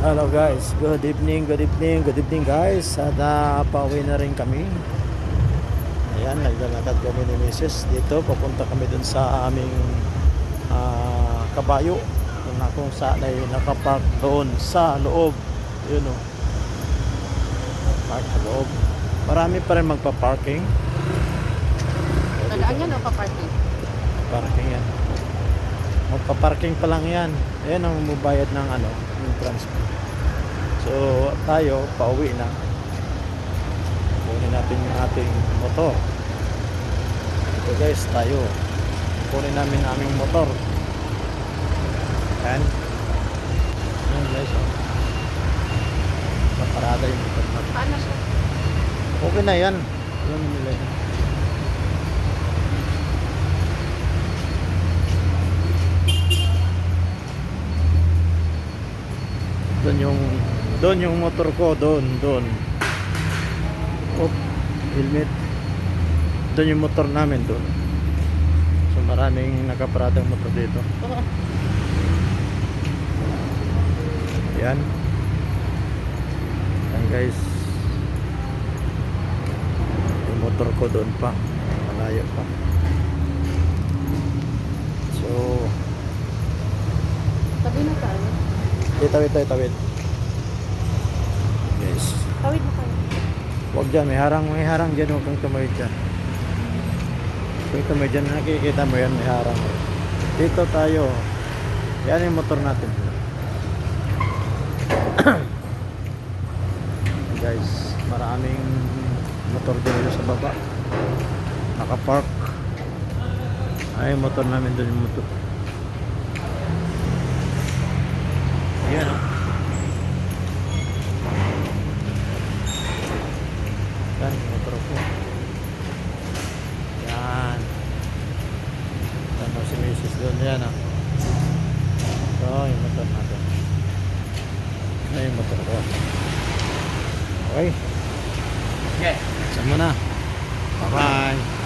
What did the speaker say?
Hello guys, good evening guys. At pauwi na rin kami. Ayan, naglalakad kami ni Mrs. Dito, papunta kami dun sa aming kabayo kung saan ay nakapark doon sa loob. Yun o, park sa loob. Marami pa rin magpa-parking. Tagaan yan o pa-parking? Parking yan. Magpa-parking pa lang yan. Ayan ang mubayad ng yung transport. So tayo pauwi na. Kunin natin yung ating motor. Ito guys, tayo kunin namin ang aming motor. Ayan. Ayan guys, paparada yung motor natin. Paano siya? Okay na yan. Ayan nila yan. Doon yung motor ko, doon. Oh, helmet. Doon yung motor namin doon. So maraming nakaparadang motor dito. Yan. Yan guys. Yung motor ko doon pa. Malayo pa. So Tabi na tayo. tawid. Yes. Tawid na tayo. Huwag dyan, may harang dyan, huwag kang tumawid dyan. Kung tumawid dyan, nakikita mo yan, may harang. Dito tayo. Yan yung motor natin. Guys, maraming motor dito sa baba. Nakapark. Ay, motor namin doon yung motor. Ayan o. Yan, yung motor ko. Yan. Yan mo si Mrs. doon. Yan o. Ito, yung motor natin. Ito yung motor ko. Okay. Okay. Sama na. Bye-bye.